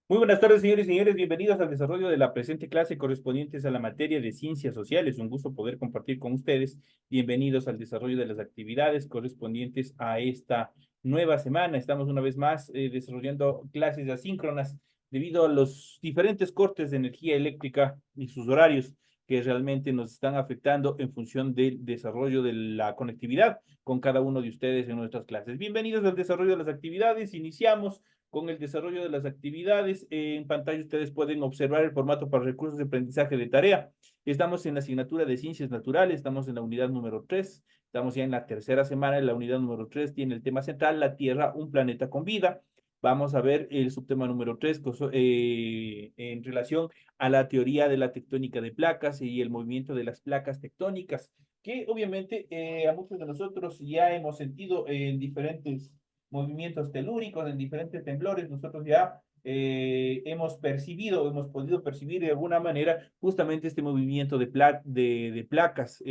Muy buenas tardes, señores y señores. Bienvenidos al desarrollo de la presente clase correspondientes a la materia de ciencias sociales. Un gusto poder compartir con ustedes. Bienvenidos al desarrollo de las actividades correspondientes a esta nueva semana. Estamos una vez más desarrollando clases asíncronas debido a los diferentes cortes de energía eléctrica y sus horarios que realmente nos están afectando en función del desarrollo de la conectividad con cada uno de ustedes en nuestras clases. Bienvenidos al desarrollo de las actividades. Iniciamos con el desarrollo de las actividades. En pantalla ustedes pueden observar el formato para recursos de aprendizaje de tarea. Estamos en la asignatura de Ciencias Naturales, estamos en la unidad número 3, estamos ya en la tercera semana. En la unidad número 3 tiene el tema central, la Tierra, un planeta con vida. Vamos a ver el subtema número 3 en relación a la teoría de la tectónica de placas y el movimiento de las placas tectónicas, que obviamente a muchos de nosotros ya hemos sentido en diferentes movimientos telúricos, en diferentes temblores. Nosotros ya hemos percibido, hemos podido percibir de alguna manera justamente este movimiento de placas.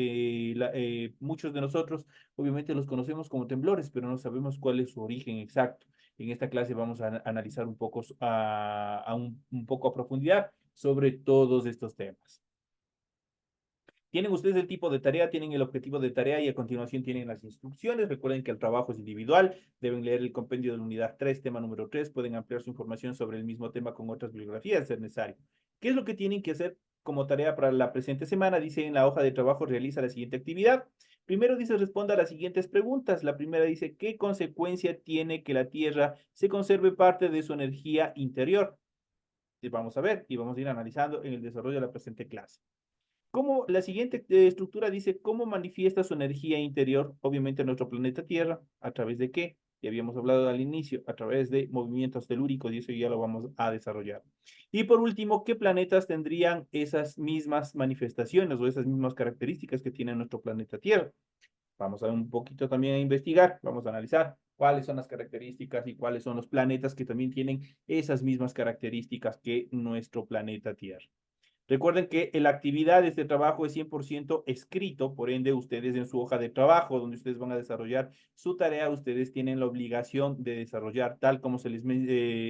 Muchos de nosotros obviamente los conocemos como temblores, pero no sabemos cuál es su origen exacto. En esta clase vamos a analizar un poco un poco a profundidad sobre todos estos temas. Tienen ustedes el tipo de tarea, tienen el objetivo de tarea y a continuación tienen las instrucciones. Recuerden que el trabajo es individual, deben leer el compendio de la unidad 3, tema número 3, pueden ampliar su información sobre el mismo tema con otras bibliografías, de ser necesario. ¿Qué es lo que tienen que hacer como tarea para la presente semana? Dice en la hoja de trabajo, realiza la siguiente actividad. Primero dice, responda a las siguientes preguntas. La primera dice, ¿qué consecuencia tiene que la Tierra se conserve parte de su energía interior? Y vamos a ver y vamos a ir analizando en el desarrollo de la presente clase. ¿Cómo la siguiente estructura dice cómo manifiesta su energía interior, obviamente nuestro planeta Tierra, a través de qué? Ya habíamos hablado al inicio, a través de movimientos telúricos y eso ya lo vamos a desarrollar. Y por último, ¿qué planetas tendrían esas mismas manifestaciones o esas mismas características que tiene nuestro planeta Tierra? Vamos a un poquito también a investigar, vamos a analizar cuáles son las características y cuáles son los planetas que también tienen esas mismas características que nuestro planeta Tierra. Recuerden que la actividad de este trabajo es 100% escrito, por ende ustedes en su hoja de trabajo, donde ustedes van a desarrollar su tarea, ustedes tienen la obligación de desarrollar tal como se les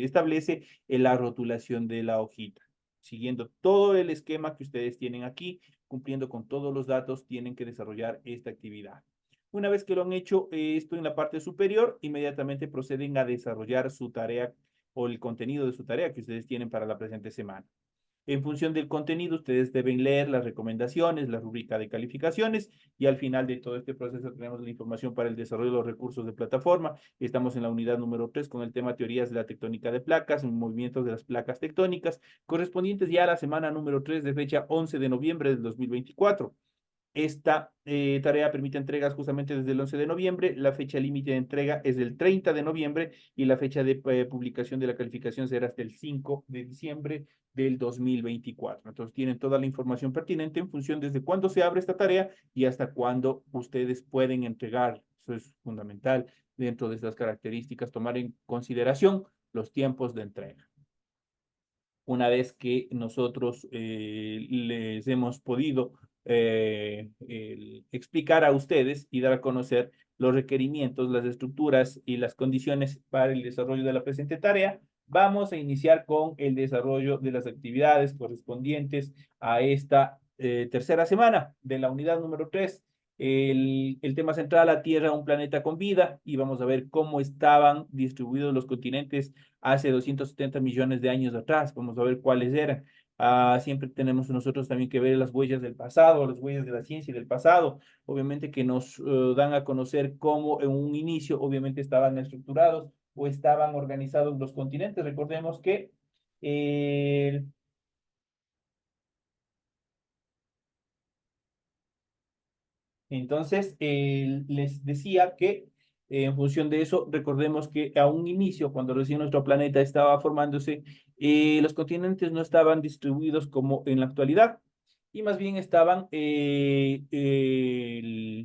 establece en la rotulación de la hojita. Siguiendo todo el esquema que ustedes tienen aquí, cumpliendo con todos los datos, tienen que desarrollar esta actividad. Una vez que lo han hecho esto en la parte superior, inmediatamente proceden a desarrollar su tarea o el contenido de su tarea que ustedes tienen para la presente semana. En función del contenido, ustedes deben leer las recomendaciones, la rúbrica de calificaciones y al final de todo este proceso tenemos la información para el desarrollo de los recursos de plataforma. Estamos en la unidad número 3 con el tema teorías de la tectónica de placas, movimientos de las placas tectónicas, correspondientes ya a la semana número 3 de fecha 11 de noviembre del 2024. Esta tarea permite entregas justamente desde el 11 de noviembre. La fecha límite de entrega es del 30 de noviembre y la fecha de publicación de la calificación será hasta el 5 de diciembre del 2024. Entonces tienen toda la información pertinente en función desde cuándo se abre esta tarea y hasta cuándo ustedes pueden entregar. Eso es fundamental dentro de estas características, tomar en consideración los tiempos de entrega. Una vez que nosotros les hemos podido explicar a ustedes y dar a conocer los requerimientos, las estructuras y las condiciones para el desarrollo de la presente tarea, vamos a iniciar con el desarrollo de las actividades correspondientes a esta tercera semana de la unidad número 3. El tema central, la Tierra, un planeta con vida, y vamos a ver cómo estaban distribuidos los continentes hace 270 millones de años atrás. Vamos a ver cuáles eran. Siempre tenemos nosotros también que ver las huellas del pasado, las huellas de la ciencia y del pasado, obviamente que nos dan a conocer cómo en un inicio obviamente estaban estructurados o estaban organizados los continentes. Recordemos que eh, entonces, les decía que en función de eso, recordemos que a un inicio, cuando recién nuestro planeta estaba formándose, los continentes no estaban distribuidos como en la actualidad y más bien estaban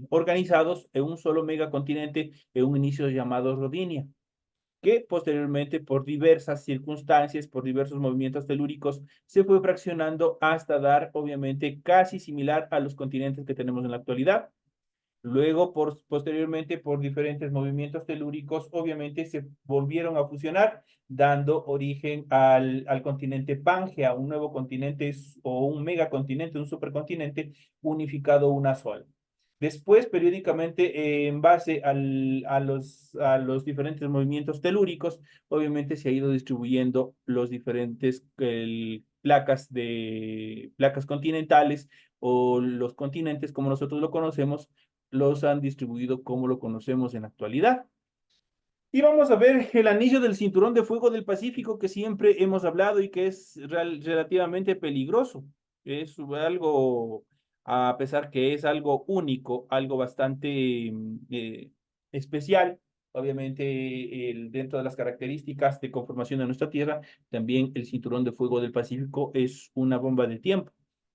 organizados en un solo megacontinente en un inicio llamado Rodinia, que posteriormente por diversas circunstancias, por diversos movimientos telúricos, se fue fraccionando hasta dar obviamente casi similar a los continentes que tenemos en la actualidad. Luego, posteriormente, por diferentes movimientos telúricos, obviamente se volvieron a fusionar, dando origen al continente Pangea, un nuevo continente o un megacontinente, un supercontinente unificado una sola. Después, periódicamente, en base a los diferentes movimientos telúricos, obviamente se ha ido distribuyendo los diferentes placas continentales o los continentes como nosotros lo conocemos los han distribuido como lo conocemos en la actualidad. Y vamos a ver el anillo del cinturón de fuego del Pacífico que siempre hemos hablado y que es relativamente peligroso. Es algo, a pesar que es algo único, algo bastante especial, obviamente dentro de las características de conformación de nuestra Tierra, también el cinturón de fuego del Pacífico es una bomba de tiempo.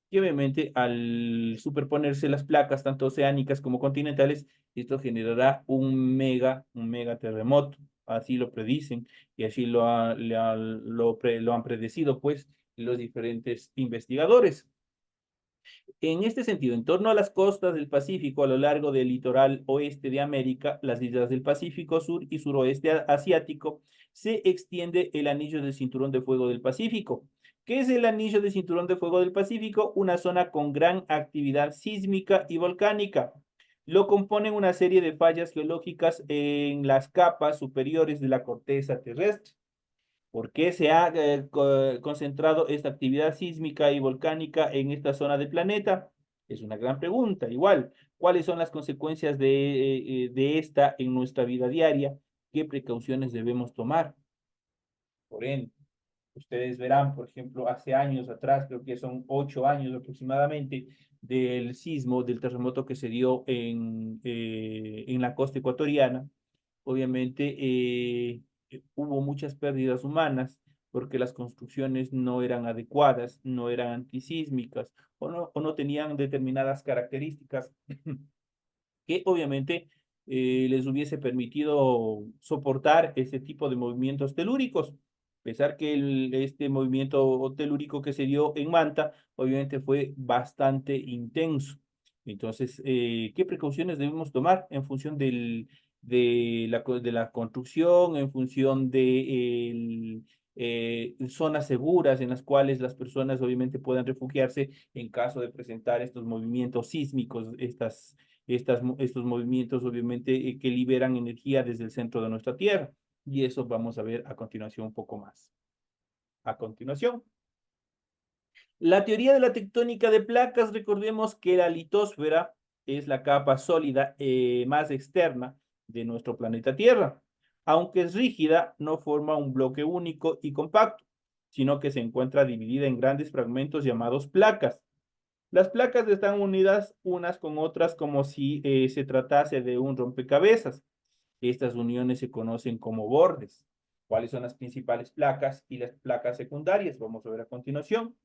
Y obviamente al superponerse las placas, tanto oceánicas como continentales, esto generará un mega terremoto. Así lo predicen y así lo han predecido, pues, los diferentes investigadores. En este sentido, en torno a las costas del Pacífico, a lo largo del litoral oeste de América, las islas del Pacífico Sur y suroeste asiático, se extiende el anillo del Cinturón de Fuego del Pacífico. ¿Qué es el anillo del Cinturón de Fuego del Pacífico? Una zona con gran actividad sísmica y volcánica. Lo componen una serie de fallas geológicas en las capas superiores de la corteza terrestre. ¿Por qué se ha concentrado esta actividad sísmica y volcánica en esta zona del planeta? Es una gran pregunta. Igual, ¿cuáles son las consecuencias de esta en nuestra vida diaria? ¿Qué precauciones debemos tomar? Por ende, ustedes verán, por ejemplo, hace años atrás, creo que son 8 años aproximadamente, del sismo, del terremoto que se dio en la costa ecuatoriana. Obviamente hubo muchas pérdidas humanas porque las construcciones no eran adecuadas, no eran antisísmicas o no tenían determinadas características que obviamente les hubiese permitido soportar ese tipo de movimientos telúricos. A pesar que este movimiento telúrico que se dio en Manta, obviamente fue bastante intenso. Entonces, ¿qué precauciones debemos tomar en función de la construcción, en función de zonas seguras en las cuales las personas obviamente puedan refugiarse en caso de presentar estos movimientos sísmicos, estos movimientos obviamente que liberan energía desde el centro de nuestra Tierra? Y eso vamos a ver a continuación un poco más. A continuación, la teoría de la tectónica de placas, recordemos que la litosfera es la capa sólida más externa de nuestro planeta Tierra. Aunque es rígida, no forma un bloque único y compacto, sino que se encuentra dividida en grandes fragmentos llamados placas. Las placas están unidas unas con otras como si se tratase de un rompecabezas. Estas uniones se conocen como bordes. ¿Cuáles son las principales placas y las placas secundarias? Vamos a ver a continuación.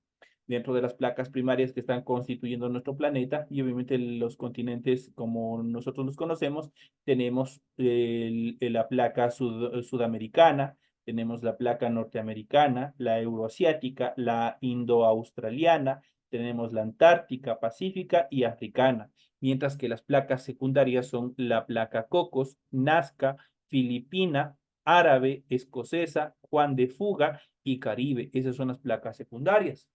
Dentro de las placas primarias que están constituyendo nuestro planeta y obviamente los continentes como nosotros los conocemos, tenemos la placa sudamericana, tenemos la placa norteamericana, la euroasiática, la indoaustraliana, tenemos la antártica, pacífica y africana, mientras que las placas secundarias son la placa Cocos, Nazca, Filipina, árabe, escocesa, Juan de Fuga y Caribe. Esas son las placas secundarias.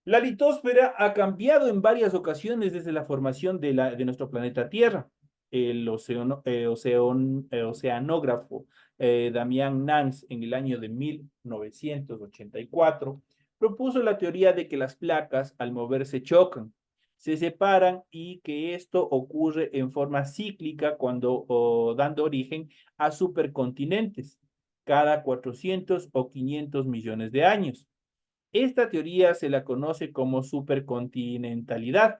La litosfera ha cambiado en varias ocasiones desde la formación de nuestro planeta Tierra. El oceanógrafo Damián Nance en el año de 1984 propuso la teoría de que las placas al moverse chocan, se separan y que esto ocurre en forma cíclica dando origen a supercontinentes cada 400 o 500 millones de años. Esta teoría se la conoce como supercontinentalidad.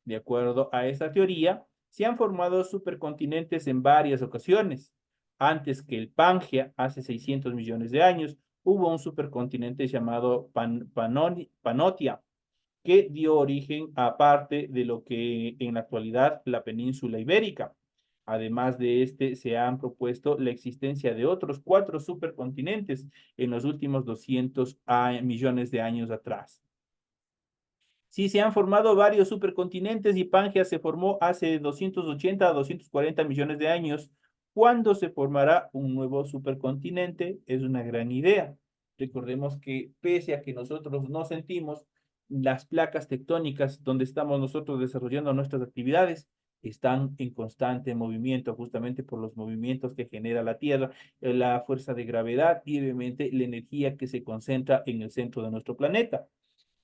De acuerdo a esta teoría, se han formado supercontinentes en varias ocasiones. Antes que el Pangea, hace 600 millones de años, hubo un supercontinente llamado Panotia, que dio origen a parte de lo que en la actualidad la península ibérica. Además de este, se han propuesto la existencia de otros 4 supercontinentes en los últimos 200 millones de años atrás. Sí, se han formado varios supercontinentes y Pangea se formó hace 280 a 240 millones de años. ¿Cuándo se formará un nuevo supercontinente? Es una gran idea. Recordemos que pese a que nosotros no sentimos las placas tectónicas donde estamos nosotros desarrollando nuestras actividades, están en constante movimiento, justamente por los movimientos que genera la Tierra, la fuerza de gravedad y obviamente la energía que se concentra en el centro de nuestro planeta.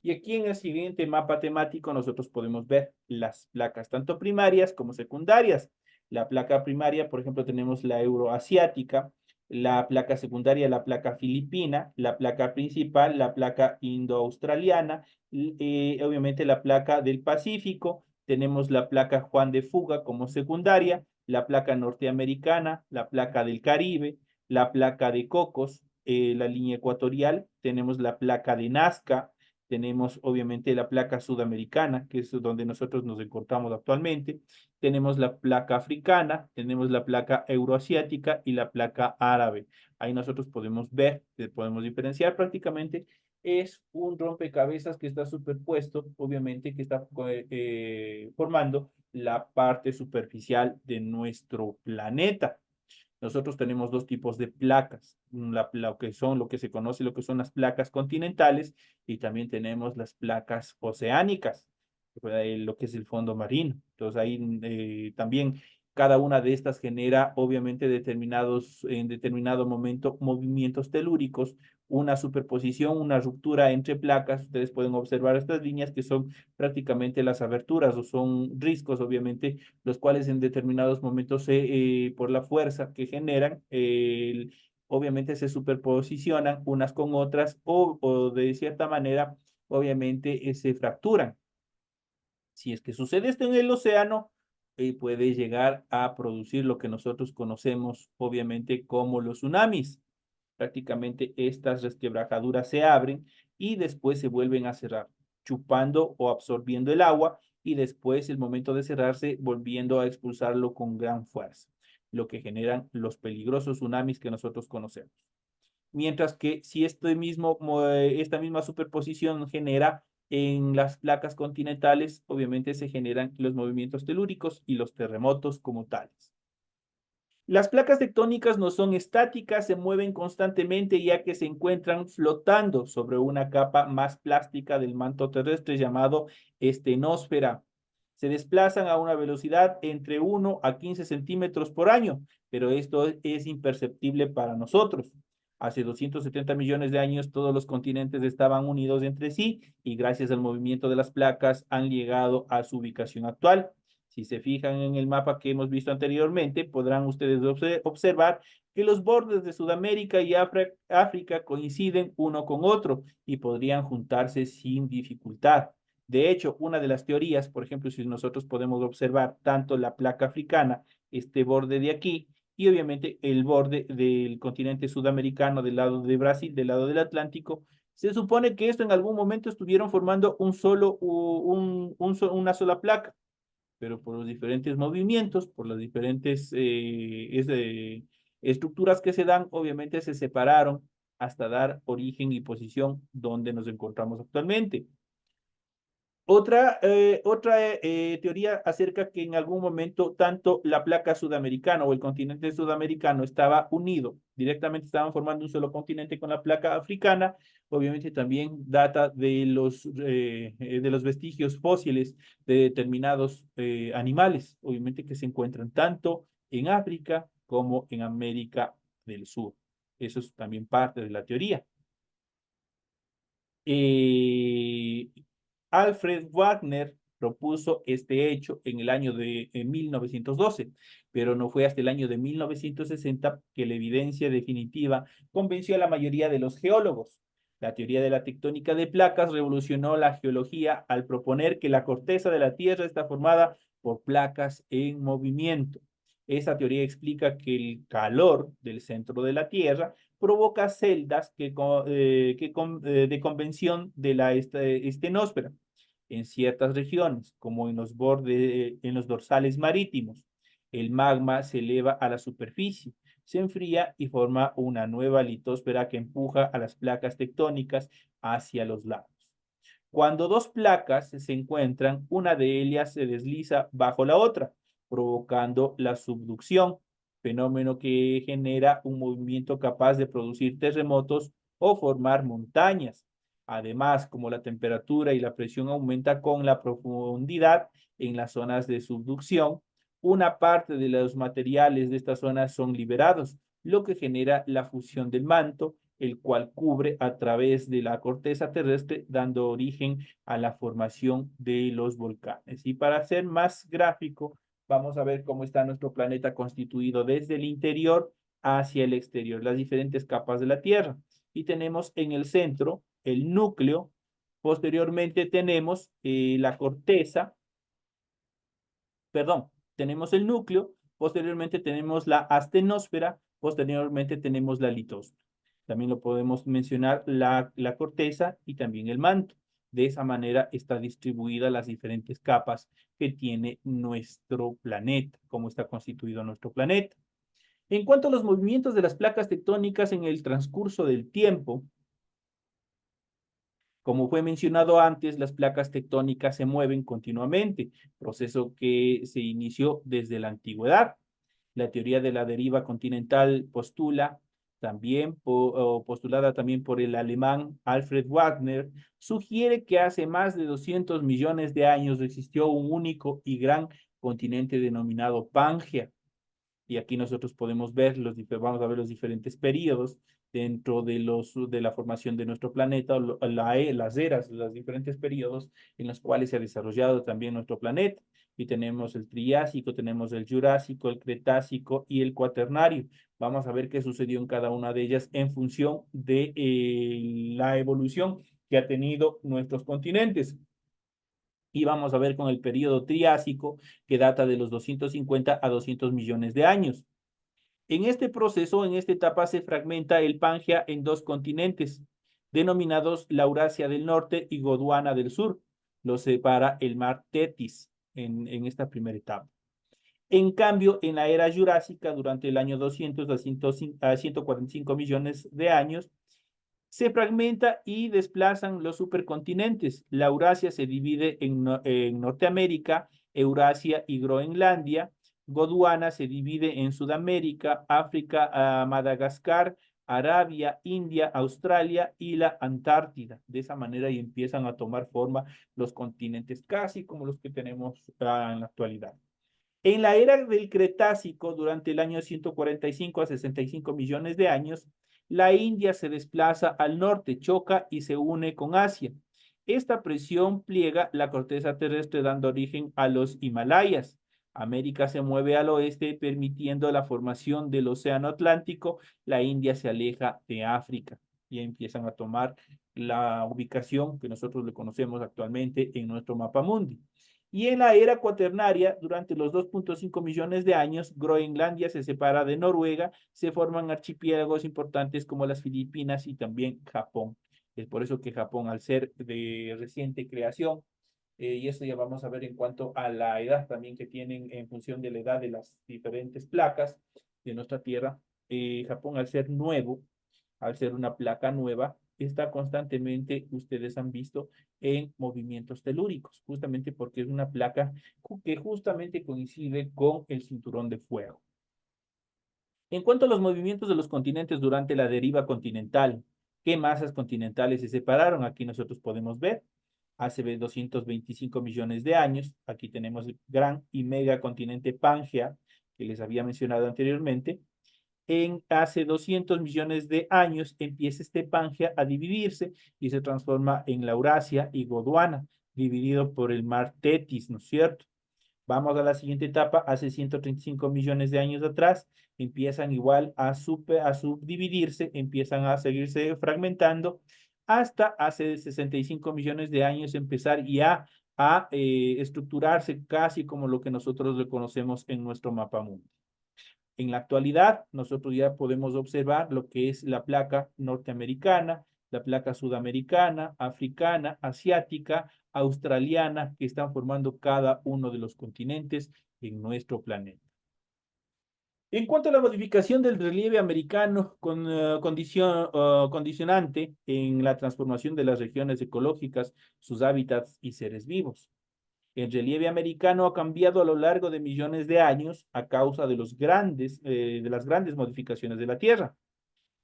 Y aquí en el siguiente mapa temático nosotros podemos ver las placas tanto primarias como secundarias. La placa primaria, por ejemplo, tenemos la euroasiática, la placa secundaria, la placa filipina, la placa principal, la placa indoaustraliana, obviamente la placa del Pacífico, tenemos la placa Juan de Fuga como secundaria, la placa norteamericana, la placa del Caribe, la placa de Cocos, la línea ecuatorial, tenemos la placa de Nazca, tenemos obviamente la placa sudamericana, que es donde nosotros nos encontramos actualmente, tenemos la placa africana, tenemos la placa euroasiática y la placa árabe. Ahí nosotros podemos ver, podemos diferenciar prácticamente, es un rompecabezas que está superpuesto, obviamente que está formando la parte superficial de nuestro planeta. Nosotros tenemos dos tipos de placas, lo que se conoce, lo que son las placas continentales y también tenemos las placas oceánicas, lo que es el fondo marino. Entonces ahí también cada una de estas genera obviamente en determinado momento movimientos telúricos, una superposición, una ruptura entre placas. Ustedes pueden observar estas líneas que son prácticamente las aberturas o son riscos, obviamente, los cuales en determinados momentos por la fuerza que generan, obviamente se superposicionan unas con otras o de cierta manera, obviamente se fracturan. Si es que sucede esto en el océano, puede llegar a producir lo que nosotros conocemos, obviamente, como los tsunamis. Prácticamente estas resquebrajaduras se abren y después se vuelven a cerrar, chupando o absorbiendo el agua y después, el momento de cerrarse, volviendo a expulsarlo con gran fuerza, lo que generan los peligrosos tsunamis que nosotros conocemos. Mientras que si esta misma superposición genera en las placas continentales, obviamente se generan los movimientos telúricos y los terremotos como tales. Las placas tectónicas no son estáticas, se mueven constantemente ya que se encuentran flotando sobre una capa más plástica del manto terrestre llamado estenosfera. Se desplazan a una velocidad entre 1 a 15 centímetros por año, pero esto es imperceptible para nosotros. Hace 270 millones de años todos los continentes estaban unidos entre sí y gracias al movimiento de las placas han llegado a su ubicación actual. Si se fijan en el mapa que hemos visto anteriormente, podrán ustedes observar que los bordes de Sudamérica y África coinciden uno con otro y podrían juntarse sin dificultad. De hecho, una de las teorías, por ejemplo, si nosotros podemos observar tanto la placa africana, este borde de aquí, y obviamente el borde del continente sudamericano del lado de Brasil, del lado del Atlántico, se supone que esto en algún momento estuvieron formando una sola placa, pero por los diferentes movimientos, por las diferentes estructuras que se dan, obviamente se separaron hasta dar origen y posición donde nos encontramos actualmente. Otra teoría acerca que en algún momento tanto la placa sudamericana o el continente sudamericano estaba unido, directamente estaban formando un solo continente con la placa africana, obviamente también data de los vestigios fósiles de determinados animales, obviamente que se encuentran tanto en África como en América del Sur. Eso es también parte de la teoría. Eh, Alfred Wagner propuso este hecho en el año de 1912, pero no fue hasta el año de 1960 que la evidencia definitiva convenció a la mayoría de los geólogos. La teoría de la tectónica de placas revolucionó la geología al proponer que la corteza de la Tierra está formada por placas en movimiento. Esa teoría explica que el calor del centro de la Tierra provoca celdas de convención de la estenósfera en ciertas regiones, como en los dorsales marítimos. El magma se eleva a la superficie, se enfría y forma una nueva litosfera que empuja a las placas tectónicas hacia los lados. Cuando dos placas se encuentran, una de ellas se desliza bajo la otra, provocando la subducción, fenómeno que genera un movimiento capaz de producir terremotos o formar montañas. Además, como la temperatura y la presión aumenta con la profundidad en las zonas de subducción, una parte de los materiales de estas zonas son liberados, lo que genera la fusión del manto, el cual cubre a través de la corteza terrestre, dando origen a la formación de los volcanes. Y para ser más gráfico, vamos a ver cómo está nuestro planeta constituido desde el interior hacia el exterior, las diferentes capas de la Tierra. Y tenemos en el centro el núcleo, posteriormente tenemos la corteza, perdón, tenemos el núcleo, posteriormente tenemos la astenosfera, posteriormente tenemos la litosfera. También lo podemos mencionar la corteza y también el manto. De esa manera está distribuida las diferentes capas que tiene nuestro planeta, cómo está constituido nuestro planeta. En cuanto a los movimientos de las placas tectónicas en el transcurso del tiempo, como fue mencionado antes, las placas tectónicas se mueven continuamente, proceso que se inició desde la antigüedad. La teoría de la deriva continental postulada también por el alemán Alfred Wagner, sugiere que hace más de 200 millones de años existió un único y gran continente denominado Pangea. Y aquí nosotros podemos ver vamos a ver los diferentes periodos dentro de la formación de nuestro planeta, las eras, los diferentes periodos en los cuales se ha desarrollado también nuestro planeta. Y tenemos el Triásico, tenemos el Jurásico, el Cretácico y el Cuaternario. Vamos a ver qué sucedió en cada una de ellas en función de la evolución que ha tenido nuestros continentes. Y vamos a ver con el periodo Triásico, que data de los 250 a 200 millones de años. En este proceso, en esta etapa, se fragmenta el Pangea en dos continentes, denominados Laurasia del Norte y Gondwana del Sur. Los separa el mar Tetis en esta primera etapa. En cambio, en la era jurásica, durante el año 200 a 145 millones de años, se fragmenta y desplazan los supercontinentes. La Eurasia se divide en Norteamérica, Eurasia y Groenlandia. Gondwana se divide en Sudamérica, África, Madagascar, Arabia, India, Australia y la Antártida. De esa manera y empiezan a tomar forma los continentes, casi como los que tenemos en la actualidad. En la era del Cretácico, durante el año 145 a 65 millones de años, la India se desplaza al norte, choca y se une con Asia. Esta presión pliega la corteza terrestre dando origen a los Himalayas. América se mueve al oeste, permitiendo la formación del Océano Atlántico. La India se aleja de África y empiezan a tomar la ubicación que nosotros le conocemos actualmente en nuestro mapa mundi. Y en la era cuaternaria, durante los 2.5 millones de años, Groenlandia se separa de Noruega, se forman archipiélagos importantes como las Filipinas y también Japón. Es por eso que Japón, al ser de reciente creación, y esto ya vamos a ver en cuanto a la edad también que tienen en función de la edad de las diferentes placas de nuestra Tierra, Japón al ser nuevo, al ser una placa nueva, está constantemente, ustedes han visto, en movimientos telúricos, justamente porque es una placa que justamente coincide con el cinturón de fuego. En cuanto a los movimientos de los continentes durante la deriva continental, ¿qué masas continentales se separaron? Aquí nosotros podemos ver, hace 225 millones de años, aquí tenemos el gran y mega continente Pangea, que les había mencionado anteriormente. Hace 200 millones de años empieza este Pangea a dividirse y se transforma en Laurasia y Gondwana, dividido por el mar Tetis, ¿no es cierto? Vamos a la siguiente etapa, hace 135 millones de años atrás, empiezan igual a subdividirse, empiezan a seguirse fragmentando, hasta hace 65 millones de años empezar ya a estructurarse casi como lo que nosotros reconocemos en nuestro mapa mundo. En la actualidad, nosotros ya podemos observar lo que es la placa norteamericana, la placa sudamericana, africana, asiática, australiana, que están formando cada uno de los continentes en nuestro planeta. En cuanto a la modificación del relieve americano con condicionante en la transformación de las regiones ecológicas, sus hábitats y seres vivos. El relieve americano ha cambiado a lo largo de millones de años a causa de de las grandes modificaciones de la Tierra.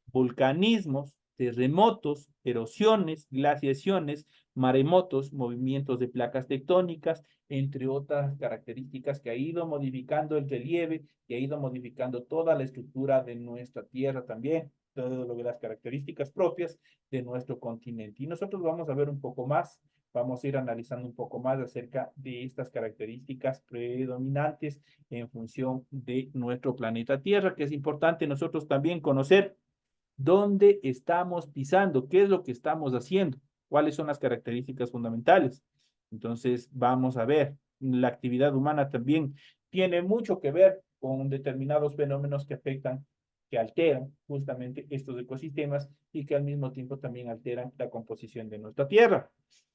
Volcanismos, terremotos, erosiones, glaciaciones, maremotos, movimientos de placas tectónicas, entre otras características que ha ido modificando el relieve y ha ido modificando toda la estructura de nuestra Tierra también, todo lo de las características propias de nuestro continente. Y nosotros vamos a ver un poco más, vamos a ir analizando un poco más acerca de estas características predominantes en función de nuestro planeta Tierra, que es importante nosotros también conocer dónde estamos pisando, qué es lo que estamos haciendo, cuáles son las características fundamentales. Entonces, vamos a ver, la actividad humana también tiene mucho que ver con determinados fenómenos que afectan, que alteran justamente estos ecosistemas y que al mismo tiempo también alteran la composición de nuestra Tierra.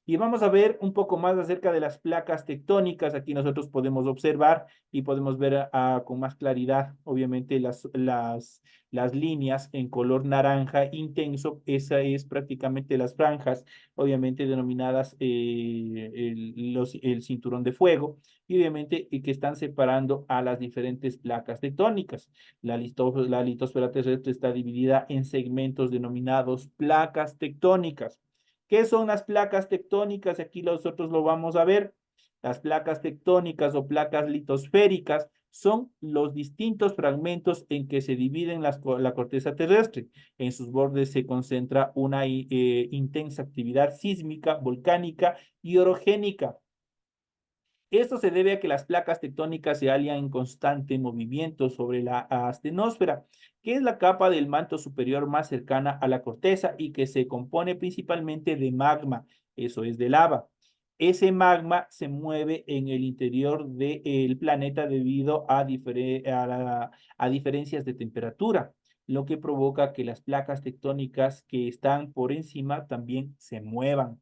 Y vamos a ver un poco más acerca de las placas tectónicas. Aquí nosotros podemos observar y podemos ver con más claridad, obviamente, las líneas en color naranja intenso. Esa es prácticamente las franjas, obviamente denominadas el cinturón de fuego, y obviamente que están separando a las diferentes placas tectónicas. La litosfera terrestre está dividida en segmentos denominados placas tectónicas. ¿Qué son las placas tectónicas? Aquí nosotros lo vamos a ver. Las placas tectónicas o placas litosféricas son los distintos fragmentos en que se dividen la corteza terrestre. En sus bordes se concentra una intensa actividad sísmica, volcánica y orogénica. Esto se debe a que las placas tectónicas se hallan en constante movimiento sobre la astenosfera, que es la capa del manto superior más cercana a la corteza y que se compone principalmente de magma, eso es de lava. Ese magma se mueve en el interior del planeta debido a diferencias de temperatura, lo que provoca que las placas tectónicas que están por encima también se muevan.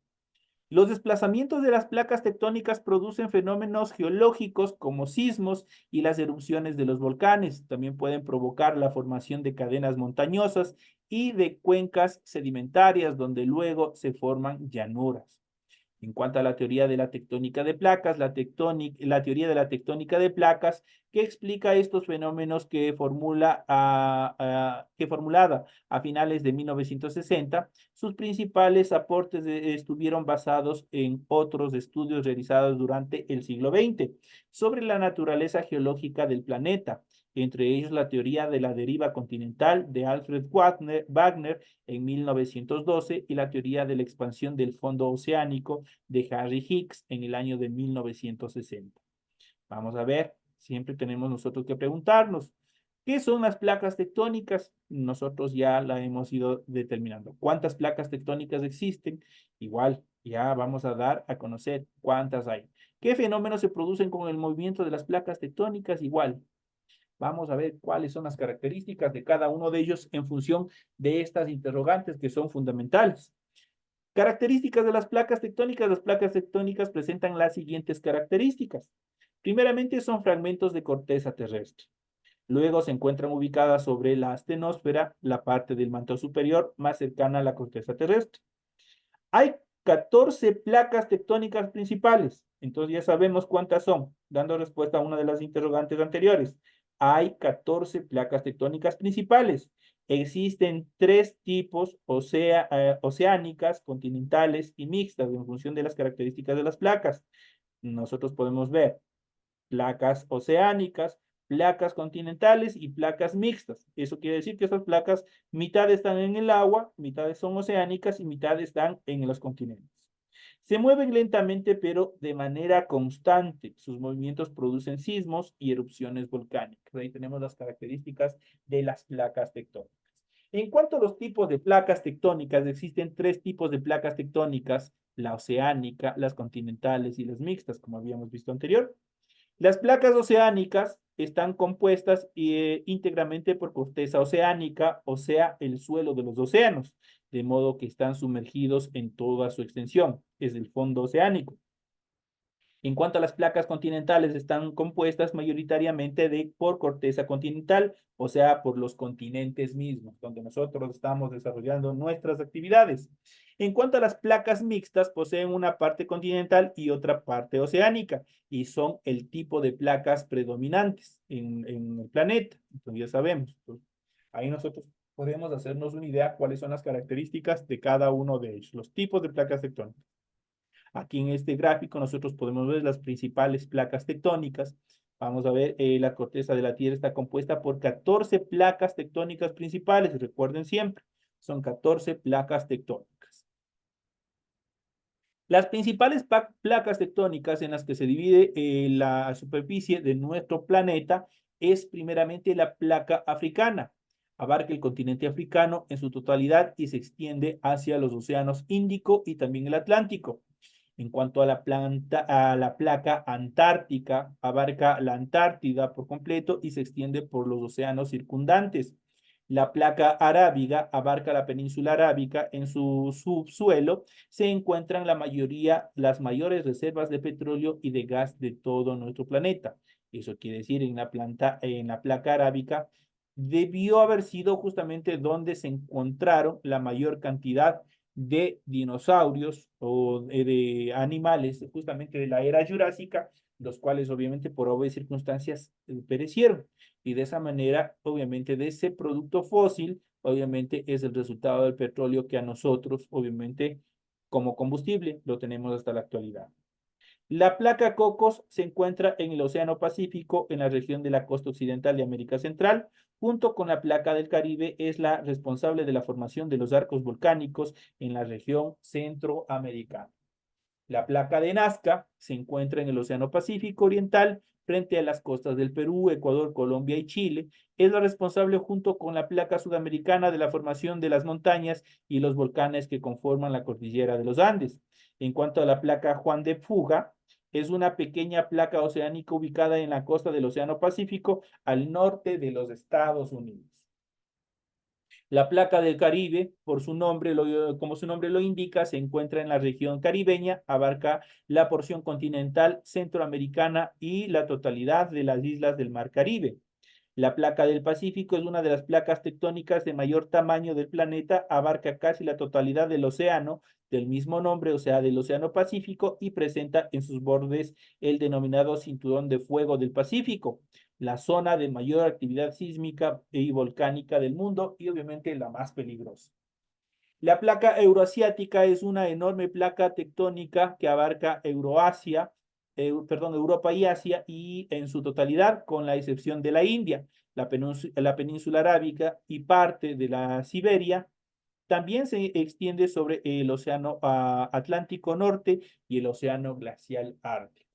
Los desplazamientos de las placas tectónicas producen fenómenos geológicos como sismos y las erupciones de los volcanes. También pueden provocar la formación de cadenas montañosas y de cuencas sedimentarias donde luego se forman llanuras. En cuanto a la teoría de la tectónica de placas, la teoría de la tectónica de placas que explica estos fenómenos que formulada a finales de 1960, sus principales aportes estuvieron basados en otros estudios realizados durante el siglo XX sobre la naturaleza geológica del planeta, entre ellos la teoría de la deriva continental de Alfred Wagner en 1912 y la teoría de la expansión del fondo oceánico de Harry Hicks en el año de 1960. Vamos a ver, siempre tenemos nosotros que preguntarnos, ¿qué son las placas tectónicas? Nosotros ya la hemos ido determinando. ¿Cuántas placas tectónicas existen? Igual, ya vamos a dar a conocer cuántas hay. ¿Qué fenómenos se producen con el movimiento de las placas tectónicas? Igual, vamos a ver cuáles son las características de cada uno de ellos en función de estas interrogantes que son fundamentales. Características de las placas tectónicas. Las placas tectónicas presentan las siguientes características. Primeramente, son fragmentos de corteza terrestre. Luego se encuentran ubicadas sobre la astenosfera, la parte del manto superior más cercana a la corteza terrestre. Hay 14 placas tectónicas principales. Entonces ya sabemos cuántas son, dando respuesta a una de las interrogantes anteriores. Hay 14 placas tectónicas principales. Existen tres tipos oceánicas, continentales y mixtas en función de las características de las placas. Nosotros podemos ver placas oceánicas, placas continentales y placas mixtas. Eso quiere decir que esas placas, mitad están en el agua, mitad son oceánicas y mitad están en los continentes. Se mueven lentamente, pero de manera constante. Sus movimientos producen sismos y erupciones volcánicas. Ahí tenemos las características de las placas tectónicas. En cuanto a los tipos de placas tectónicas, existen tres tipos de placas tectónicas: la oceánica, las continentales y las mixtas, como habíamos visto anterior. Las placas oceánicas están compuestas íntegramente por corteza oceánica, o sea, el suelo de los océanos, de modo que están sumergidos en toda su extensión, es el fondo oceánico. En cuanto a las placas continentales, están compuestas mayoritariamente por corteza continental, o sea, por los continentes mismos, donde nosotros estamos desarrollando nuestras actividades. En cuanto a las placas mixtas, poseen una parte continental y otra parte oceánica, y son el tipo de placas predominantes en el planeta. Entonces ya sabemos, pues, ahí nosotros podemos hacernos una idea cuáles son las características de cada uno de ellos, los tipos de placas tectónicas. Aquí en este gráfico nosotros podemos ver las principales placas tectónicas. Vamos a ver, la corteza de la Tierra está compuesta por 14 placas tectónicas principales. Recuerden siempre, son 14 placas tectónicas. Las principales placas tectónicas en las que se divide la superficie de nuestro planeta es primeramente la placa africana. Abarca el continente africano en su totalidad y se extiende hacia los océanos Índico y también el Atlántico. En cuanto a a la placa antártica, abarca la Antártida por completo y se extiende por los océanos circundantes. La placa arábiga abarca la península arábica. En su subsuelo se encuentran las mayores reservas de petróleo y de gas de todo nuestro planeta. Eso quiere decir, en la placa arábica debió haber sido justamente donde se encontraron la mayor cantidad de dinosaurios o de animales justamente de la era jurásica, los cuales obviamente por obvias circunstancias perecieron. Y de esa manera, obviamente, de ese producto fósil, obviamente es el resultado del petróleo que a nosotros, obviamente, como combustible, lo tenemos hasta la actualidad. La placa Cocos se encuentra en el Océano Pacífico, en la región de la costa occidental de América Central. Junto con la placa del Caribe, es la responsable de la formación de los arcos volcánicos en la región centroamericana. La placa de Nazca se encuentra en el Océano Pacífico Oriental, frente a las costas del Perú, Ecuador, Colombia y Chile. Es la responsable junto con la placa sudamericana de la formación de las montañas y los volcanes que conforman la cordillera de los Andes. En cuanto a la placa Juan de Fuga, es una pequeña placa oceánica ubicada en la costa del Océano Pacífico al norte de los Estados Unidos. La placa del Caribe, por su nombre, como su nombre lo indica, se encuentra en la región caribeña, abarca la porción continental centroamericana y la totalidad de las islas del Mar Caribe. La placa del Pacífico es una de las placas tectónicas de mayor tamaño del planeta, abarca casi la totalidad del océano del mismo nombre, o sea, del Océano Pacífico, y presenta en sus bordes el denominado Cinturón de Fuego del Pacífico, la zona de mayor actividad sísmica y volcánica del mundo y obviamente la más peligrosa. La placa euroasiática es una enorme placa tectónica que abarca Europa y Asia y en su totalidad, con la excepción de la India, la península arábica y parte de la Siberia. También se extiende sobre el océano Atlántico Norte y el océano glacial Ártico.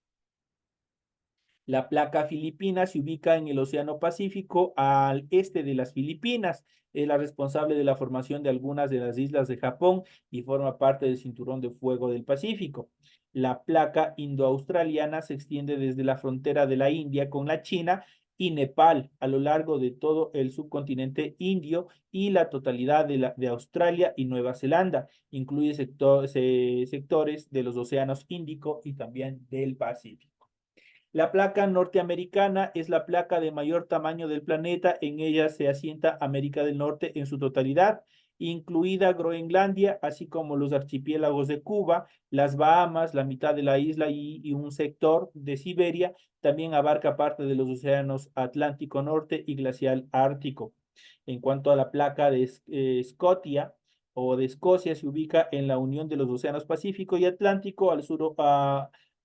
La placa filipina se ubica en el Océano Pacífico al este de las Filipinas. Es la responsable de la formación de algunas de las islas de Japón y forma parte del Cinturón de Fuego del Pacífico. La placa indoaustraliana se extiende desde la frontera de la India con la China y Nepal a lo largo de todo el subcontinente indio y la totalidad de Australia y Nueva Zelanda. Incluye sectores de los océanos Índico y también del Pacífico. La placa norteamericana es la placa de mayor tamaño del planeta. En ella se asienta América del Norte en su totalidad, incluida Groenlandia, así como los archipiélagos de Cuba, las Bahamas, la mitad de la isla y un sector de Siberia. También abarca parte de los océanos Atlántico Norte y Glacial Ártico. En cuanto a la placa de Scotia o de Escocia, se ubica en la unión de los océanos Pacífico y Atlántico al sur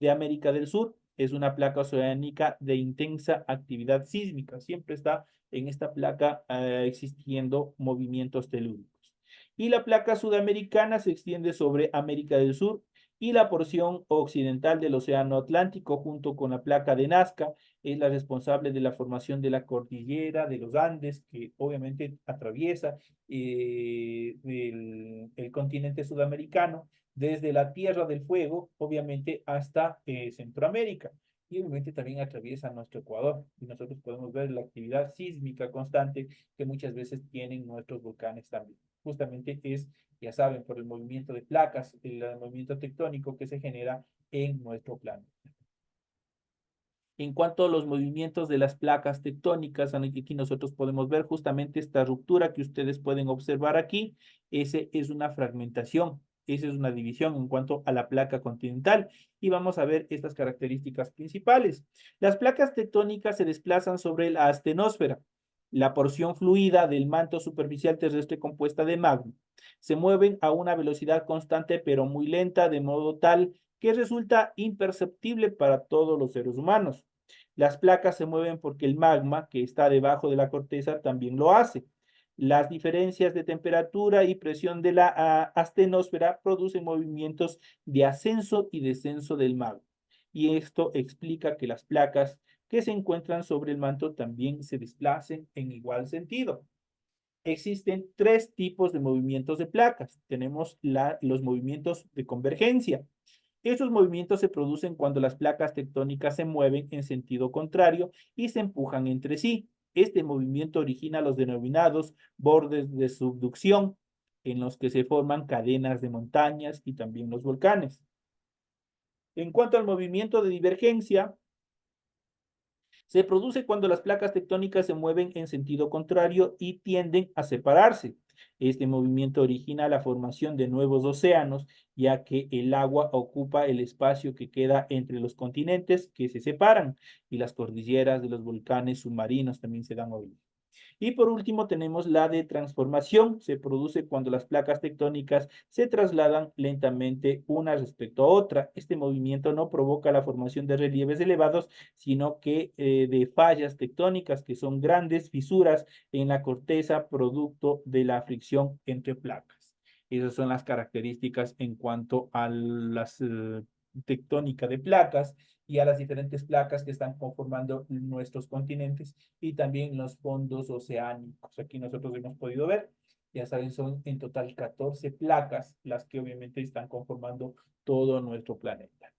de América del Sur. Es una placa oceánica de intensa actividad sísmica. Siempre está en esta placa existiendo movimientos telúricos. Y la placa sudamericana se extiende sobre América del Sur y la porción occidental del Océano Atlántico, junto con la placa de Nazca, es la responsable de la formación de la cordillera de los Andes, que obviamente atraviesa el continente sudamericano desde la Tierra del Fuego, obviamente, hasta Centroamérica. Y obviamente también atraviesa nuestro Ecuador. Y nosotros podemos ver la actividad sísmica constante que muchas veces tienen nuestros volcanes también. Justamente es, ya saben, por el movimiento de placas, el movimiento tectónico que se genera en nuestro planeta. En cuanto a los movimientos de las placas tectónicas, aquí nosotros podemos ver justamente esta ruptura que ustedes pueden observar aquí. Ese es una fragmentación, esa es una división en cuanto a la placa continental. Y vamos a ver estas características principales. Las placas tectónicas se desplazan sobre la astenosfera, la porción fluida del manto superficial terrestre compuesta de magma. Se mueven a una velocidad constante pero muy lenta, de modo tal que resulta imperceptible para todos los seres humanos. Las placas se mueven porque el magma que está debajo de la corteza también lo hace. Las diferencias de temperatura y presión de la astenosfera producen movimientos de ascenso y descenso del magma. Y esto explica que las placas que se encuentran sobre el manto también se desplacen en igual sentido. Existen tres tipos de movimientos de placas. Tenemos los movimientos de convergencia. Esos movimientos se producen cuando las placas tectónicas se mueven en sentido contrario y se empujan entre sí. Este movimiento origina los denominados bordes de subducción, en los que se forman cadenas de montañas y también los volcanes. En cuanto al movimiento de divergencia, se produce cuando las placas tectónicas se mueven en sentido contrario y tienden a separarse. Este movimiento origina la formación de nuevos océanos, ya que el agua ocupa el espacio que queda entre los continentes que se separan, y las cordilleras de los volcanes submarinos también se dan origen. Y por último tenemos la de transformación. Se produce cuando las placas tectónicas se trasladan lentamente una respecto a otra. Este movimiento no provoca la formación de relieves elevados, sino que de fallas tectónicas, que son grandes fisuras en la corteza producto de la fricción entre placas. Esas son las características en cuanto a las tectónica de placas y a las diferentes placas que están conformando nuestros continentes y también los fondos oceánicos. Aquí nosotros hemos podido ver, ya saben, son en total 14 placas las que obviamente están conformando todo nuestro planeta.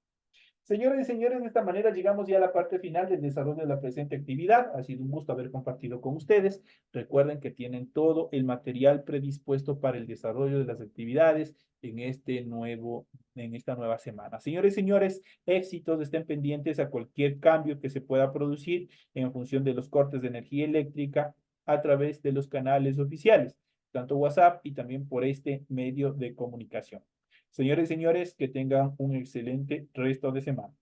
Señores y señores, de esta manera llegamos ya a la parte final del desarrollo de la presente actividad. Ha sido un gusto haber compartido con ustedes. Recuerden que tienen todo el material predispuesto para el desarrollo de las actividades en esta nueva semana. Señores y señores, éxitos, estén pendientes a cualquier cambio que se pueda producir en función de los cortes de energía eléctrica a través de los canales oficiales, tanto WhatsApp y también por este medio de comunicación. Señores y señores, que tengan un excelente resto de semana.